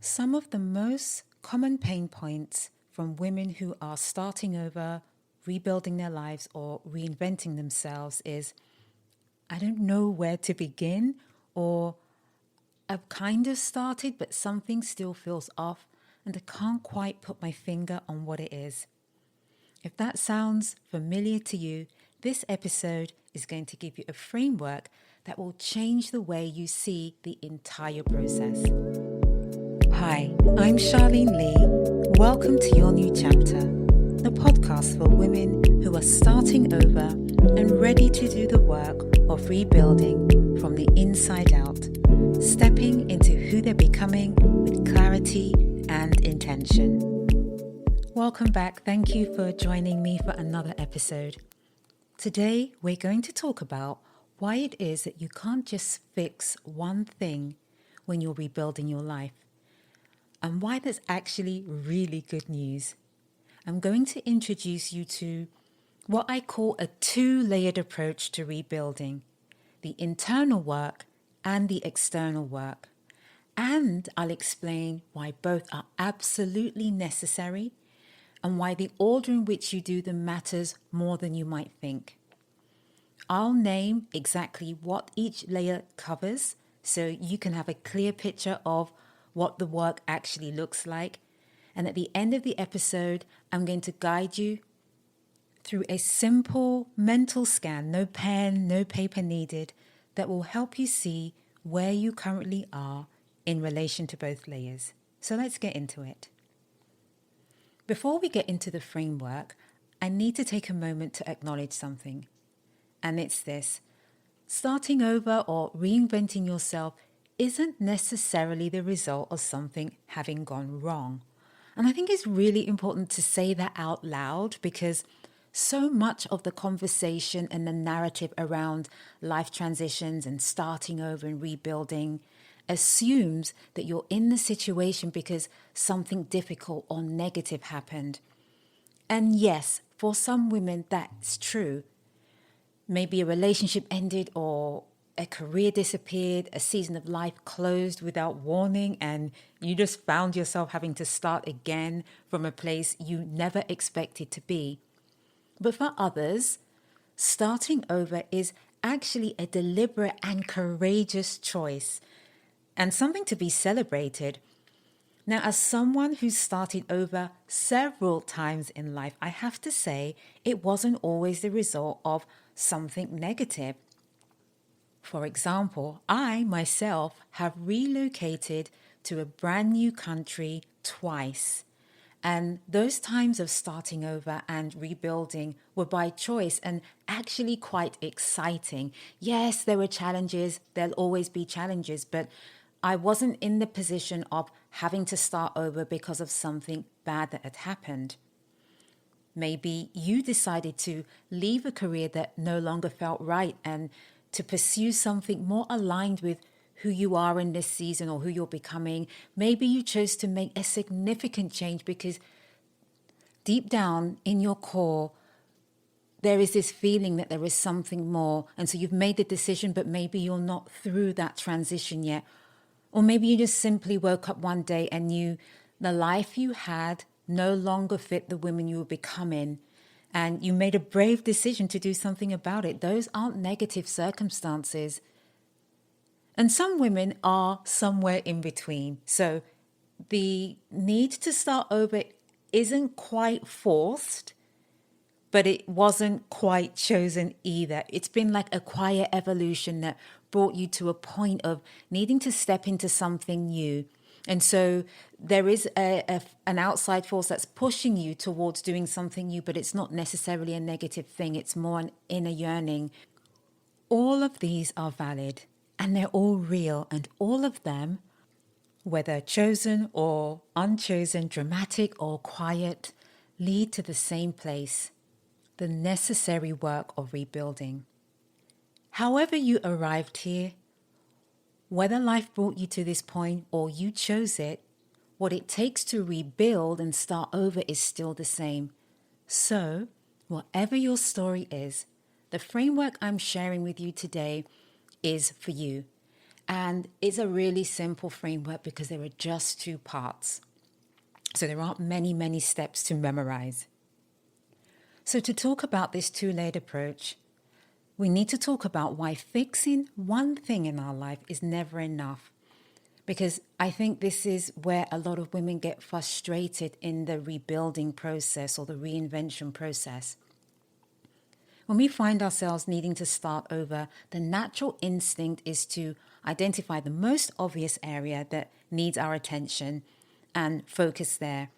Some of the most common pain points from women who are starting over, rebuilding their lives, or reinventing themselves is, I don't know where to begin, or I've kind of started, but something still feels off, and I can't quite put my finger on what it is. If that sounds familiar to you, this episode is going to give you a framework that will change the way you see the entire process. Hi, I'm Sharlene Lee. Welcome to Your New Chapter, the podcast for women who are starting over and ready to do the work of rebuilding from the inside out, stepping into who they're becoming with clarity and intention. Welcome back. Thank you for joining me for another episode. Today, we're going to talk about why it is that you can't just fix one thing when you're rebuilding your life, and why that's actually really good news. I'm going to introduce you to what I call a two-layered approach to rebuilding: the internal work and the external work. And I'll explain why both are absolutely necessary and why the order in which you do them matters more than you might think. I'll name exactly what each layer covers so you can have a clear picture of what the work actually looks like. And at the end of the episode, I'm going to guide you through a simple mental scan, no pen, no paper needed, that will help you see where you currently are in relation to both layers. So let's get into it. Before we get into the framework, I need to take a moment to acknowledge something. And it's this: starting over or reinventing yourself isn't necessarily the result of something having gone wrong. And I think it's really important to say that out loud, because so much of the conversation and the narrative around life transitions and starting over and rebuilding assumes that you're in the situation because something difficult or negative happened. And yes, for some women, that's true. Maybe a relationship ended, or a career disappeared, a season of life closed without warning, and you just found yourself having to start again from a place you never expected to be. But for others, starting over is actually a deliberate and courageous choice, and something to be celebrated. Now, as someone who's started over several times in life, I have to say it wasn't always the result of something negative. For example, I myself have relocated to a brand new country twice. And those times of starting over and rebuilding were by choice and actually quite exciting. Yes, there were challenges. There'll always be challenges, but I wasn't in the position of having to start over because of something bad that had happened. Maybe you decided to leave a career that no longer felt right and to pursue something more aligned with who you are in this season or who you're becoming. Maybe you chose to make a significant change because deep down in your core, there is this feeling that there is something more. And so you've made the decision, but maybe you're not through that transition yet. Or maybe you just simply woke up one day and knew the life you had no longer fit the woman you were becoming, and you made a brave decision to do something about it. Those aren't negative circumstances. And some women are somewhere in between. So the need to start over isn't quite forced, but it wasn't quite chosen either. It's been like a quiet evolution that brought you to a point of needing to step into something new. And so there is an outside force that's pushing you towards doing something new, but it's not necessarily a negative thing. It's more an inner yearning. All of these are valid, and they're all real, and all of them, whether chosen or unchosen, dramatic or quiet, lead to the same place: the necessary work of rebuilding. However you arrived here, whether life brought you to this point or you chose it, what it takes to rebuild and start over is still the same. So, whatever your story is, the framework I'm sharing with you today is for you. And it's a really simple framework because there are just two parts. So there aren't many steps to memorize. So to talk about this two-layered approach, we need to talk about why fixing one thing in our life is never enough. Because I think this is where a lot of women get frustrated in the rebuilding process or the reinvention process. When we find ourselves needing to start over, the natural instinct is to identify the most obvious area that needs our attention and focus there.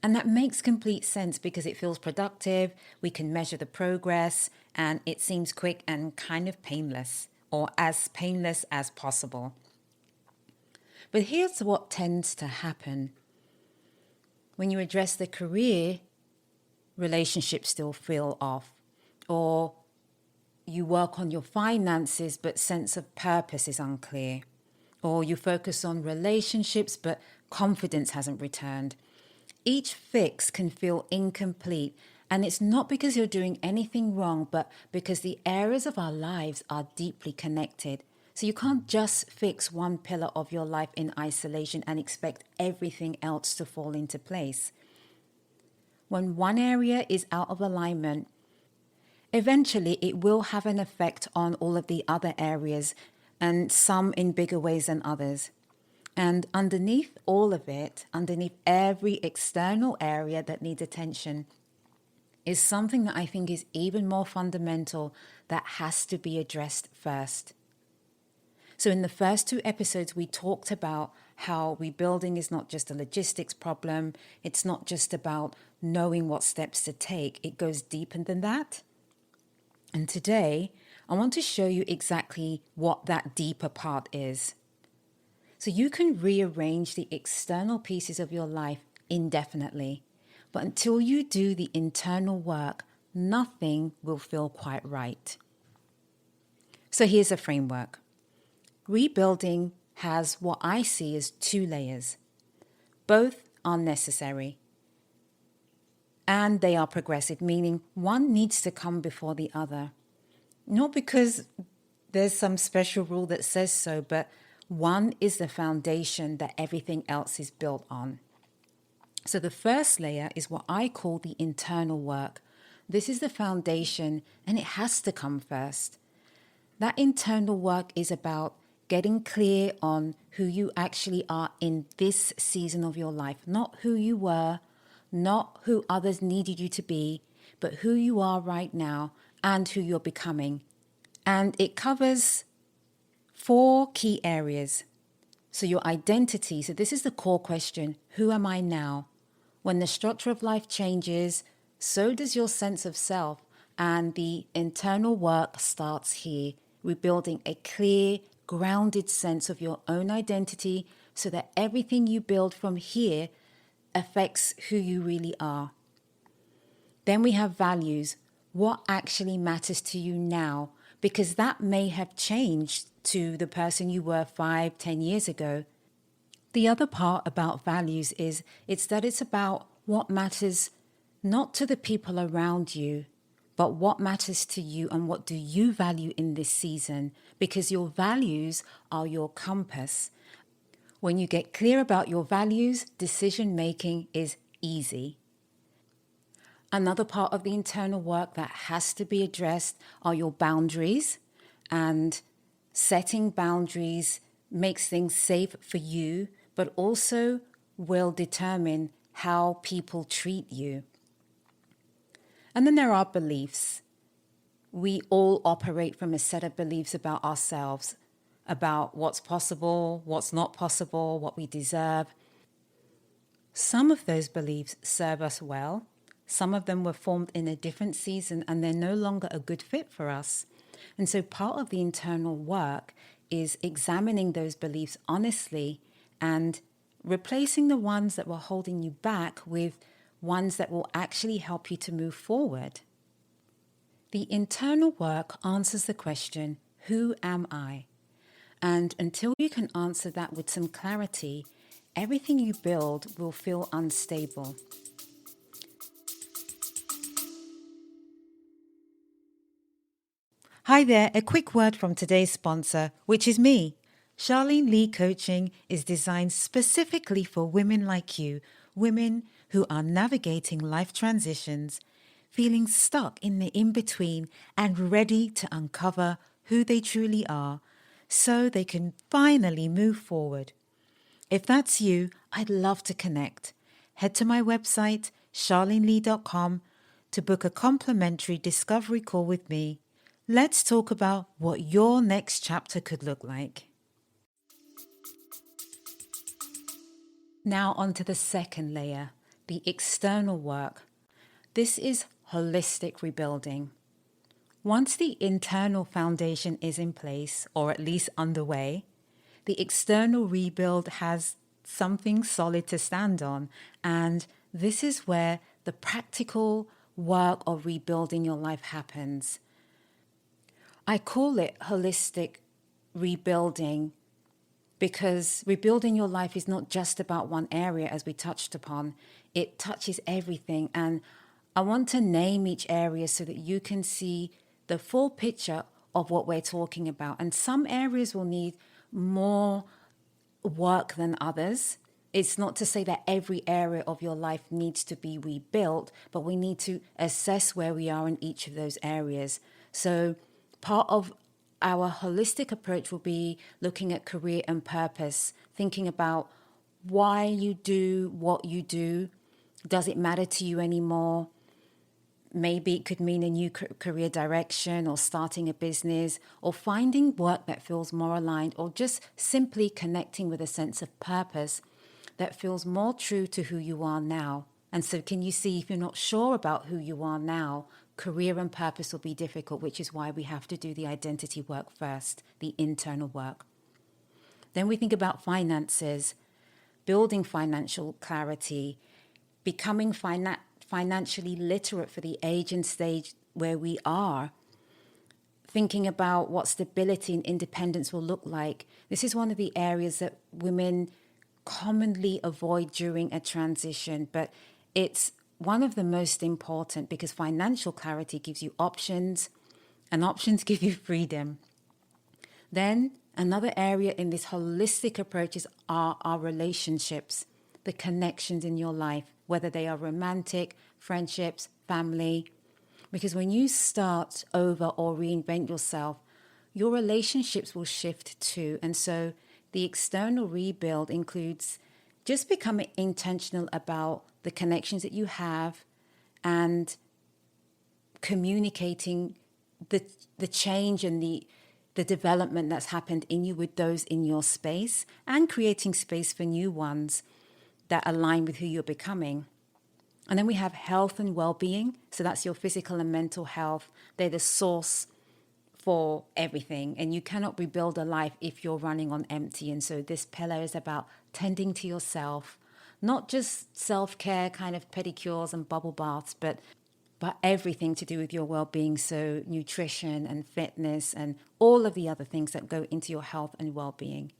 And that makes complete sense because it feels productive, we can measure the progress, and it seems quick and kind of painless, or as painless as possible. But here's what tends to happen. When you address the career, relationships still feel off. Or you work on your finances, but sense of purpose is unclear. Or you focus on relationships, but confidence hasn't returned. Each fix can feel incomplete, and it's not because you're doing anything wrong, but because the areas of our lives are deeply connected. So you can't just fix one pillar of your life in isolation and expect everything else to fall into place. When one area is out of alignment, eventually it will have an effect on all of the other areas, and some in bigger ways than others. And underneath all of it, underneath every external area that needs attention, is something that I think is even more fundamental that has to be addressed first. So in the first two episodes, we talked about how rebuilding is not just a logistics problem. It's not just about knowing what steps to take. It goes deeper than that. And today, I want to show you exactly what that deeper part is. So you can rearrange the external pieces of your life indefinitely, but until you do the internal work, nothing will feel quite right. So here's a framework. Rebuilding has what I see as two layers. Both are necessary. And they are progressive, meaning one needs to come before the other. Not because there's some special rule that says so, but one is the foundation that everything else is built on. So the first layer is what I call the internal work. This is the foundation, and it has to come first. That internal work is about getting clear on who you actually are in this season of your life, not who you were, not who others needed you to be, but who you are right now and who you're becoming. And it covers 4 key areas. So your identity, so this is the core question, who am I now? When the structure of life changes, so does your sense of self, and the internal work starts here, rebuilding a clear, grounded sense of your own identity so that everything you build from here affects who you really are. Then we have values. What actually matters to you now? Because that may have changed to the person you were 5, 10 years ago. The other part about values is it's about what matters not to the people around you, but what matters to you and what do you value in this season? Because your values are your compass. When you get clear about your values, decision making is easy. Another part of the internal work that has to be addressed are your boundaries, and setting boundaries makes things safe for you, but also will determine how people treat you. And then there are beliefs. We all operate from a set of beliefs about ourselves, about what's possible, what's not possible, what we deserve. Some of those beliefs serve us well. Some of them were formed in a different season and they're no longer a good fit for us. And so part of the internal work is examining those beliefs honestly and replacing the ones that were holding you back with ones that will actually help you to move forward. The internal work answers the question, who am I? And until you can answer that with some clarity, everything you build will feel unstable. Hi there, a quick word from today's sponsor, which is me. Sharlene Lee Coaching is designed specifically for women like you, women who are navigating life transitions, feeling stuck in the in-between and ready to uncover who they truly are so they can finally move forward. If that's you, I'd love to connect. Head to my website, charlenelee.com, to book a complimentary discovery call with me. Let's talk about what your next chapter could look like. Now on to the second layer, the external work. This is holistic rebuilding. Once the internal foundation is in place, or at least underway, the external rebuild has something solid to stand on. And this is where the practical work of rebuilding your life happens. I call it holistic rebuilding because rebuilding your life is not just about one area, as we touched upon. It touches everything. And I want to name each area so that you can see the full picture of what we're talking about. And some areas will need more work than others. It's not to say that every area of your life needs to be rebuilt, but we need to assess where we are in each of those areas. So part of our holistic approach will be looking at career and purpose, thinking about why you do what you do. Does it matter to you anymore? Maybe it could mean a new career direction or starting a business or finding work that feels more aligned or just simply connecting with a sense of purpose that feels more true to who you are now. And so can you see, if you're not sure about who you are now, career and purpose will be difficult, which is why we have to do the identity work first, the internal work. Then we think about finances, building financial clarity, becoming financially literate for the age and stage where we are, thinking about what stability and independence will look like. This is one of the areas that women commonly avoid during a transition, but it's one of the most important because financial clarity gives you options and options give you freedom. Then another area in this holistic approach is our relationships, the connections in your life, whether they are romantic, friendships, family. Because when you start over or reinvent yourself, your relationships will shift too. And so the external rebuild includes just becoming intentional about the connections that you have and communicating the change and the development that's happened in you with those in your space and creating space for new ones that align with who you're becoming. And then we have health and well-being. So that's your physical and mental health. They're the source for everything. And you cannot rebuild a life if you're running on empty. And so this pillar is about tending to yourself, not just self-care kind of pedicures and bubble baths, but everything to do with your well-being. So nutrition and fitness and all of the other things that go into your health and well-being.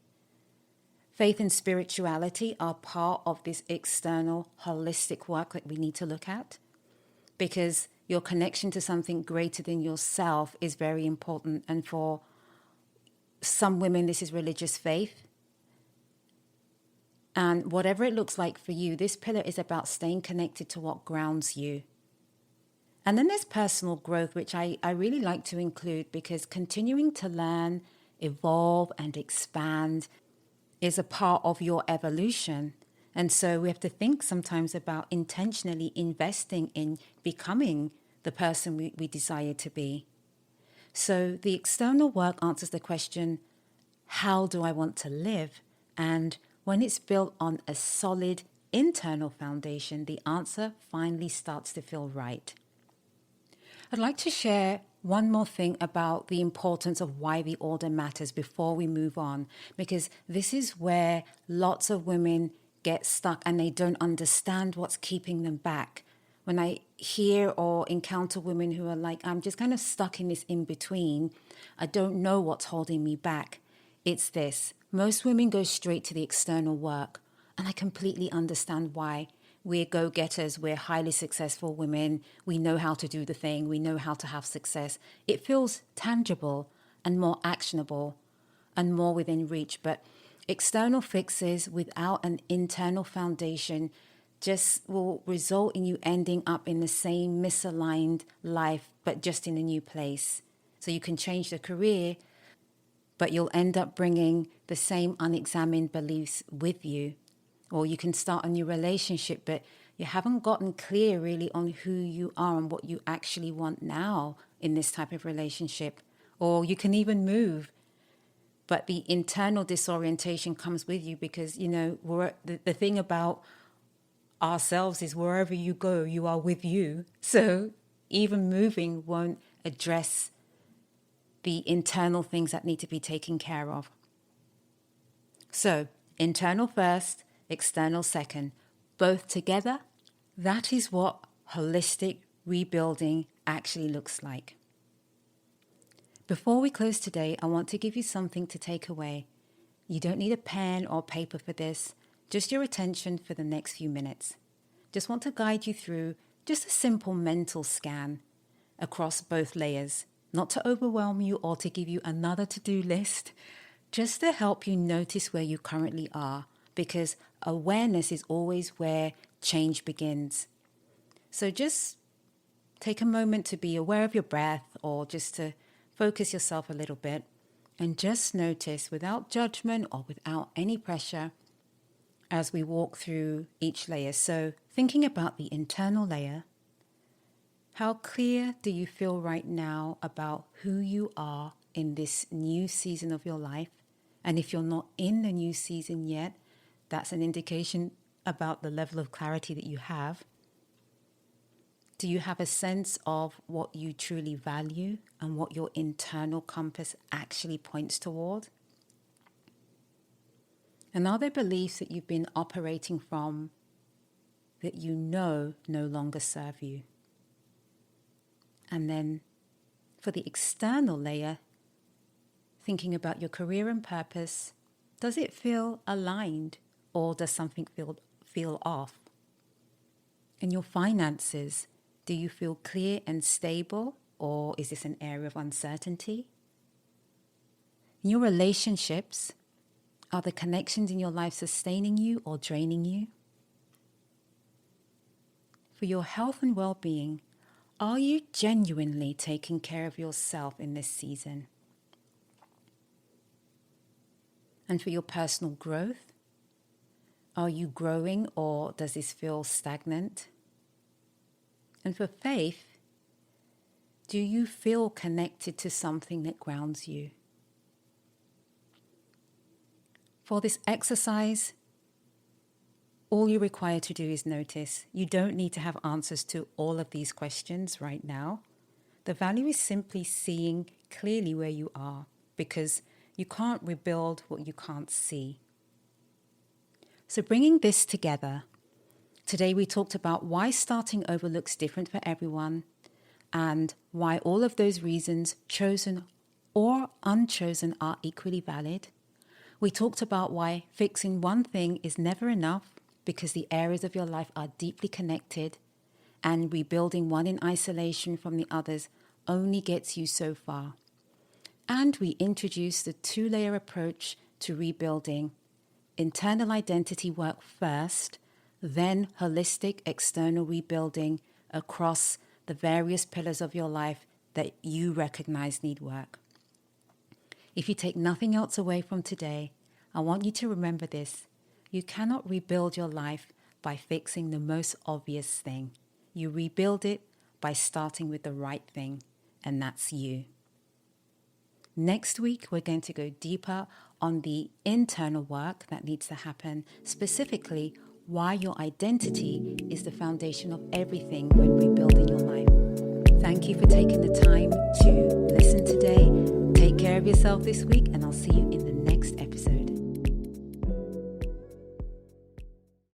Faith and spirituality are part of this external holistic work that we need to look at because your connection to something greater than yourself is very important. And for some women, this is religious faith. And whatever it looks like for you, this pillar is about staying connected to what grounds you. And then there's personal growth, which I really like to include because continuing to learn, evolve, and expand is a part of your evolution. And so we have to think sometimes about intentionally investing in becoming the person we desire to be. So the external work answers the question, how do I want to live? And when it's built on a solid internal foundation, the answer finally starts to feel right. I'd like to share one more thing about the importance of why the order matters before we move on, because this is where lots of women get stuck and they don't understand what's keeping them back. When I hear or encounter women who are like, I'm just kind of stuck in this in-between, I don't know what's holding me back. It's this. Most women go straight to the external work, and I completely understand why. We're go-getters, we're highly successful women, we know how to do the thing, we know how to have success. It feels tangible and more actionable. and more within reach. But external fixes without an internal foundation just will result in you ending up in the same misaligned life, but just in a new place. So you can change the career, but you'll end up bringing the same unexamined beliefs with you. Or you can start a new relationship, but you haven't gotten clear really on who you are and what you actually want now in this type of relationship. Or you can even move, but the internal disorientation comes with you because, the thing about ourselves is wherever you go, you are with you. So even moving won't address the internal things that need to be taken care of. So internal first, external second, both together. That is what holistic rebuilding actually looks like. Before we close today, I want to give you something to take away. You don't need a pen or paper for this, just your attention for the next few minutes. Just want to guide you through just a simple mental scan across both layers, not to overwhelm you or to give you another to-do list, just to help you notice where you currently are, because awareness is always where change begins. So just take a moment to be aware of your breath or just to focus yourself a little bit and just notice without judgment or without any pressure as we walk through each layer. So thinking about the internal layer, how clear do you feel right now about who you are in this new season of your life? And if you're not in the new season yet, that's an indication about the level of clarity that you have. Do you have a sense of what you truly value and what your internal compass actually points toward? And are there beliefs that you've been operating from that you know no longer serve you? And then for the external layer, thinking about your career and purpose, does it feel aligned or does something feel off? In your finances, do you feel clear and stable or is this an area of uncertainty? In your relationships, are the connections in your life sustaining you or draining you? For your health and well-being, are you genuinely taking care of yourself in this season? And for your personal growth, are you growing or does this feel stagnant? And for faith, do you feel connected to something that grounds you? For this exercise, all you require to do is notice. You don't need to have answers to all of these questions right now. The value is simply seeing clearly where you are, because you can't rebuild what you can't see. So bringing this together, today we talked about why starting over looks different for everyone and why all of those reasons, chosen or unchosen, are equally valid. We talked about why fixing one thing is never enough because the areas of your life are deeply connected, and rebuilding one in isolation from the others only gets you so far. And we introduced the two-layer approach to rebuilding: internal identity work first, then holistic external rebuilding across the various pillars of your life that you recognize need work. If you take nothing else away from today, I want you to remember this. You cannot rebuild your life by fixing the most obvious thing. You rebuild it by starting with the right thing, and that's you. Next week, we're going to go deeper on the internal work that needs to happen, specifically why your identity is the foundation of everything when rebuilding your life. Thank you for taking the time to listen today. Take care of yourself this week, and I'll see you in the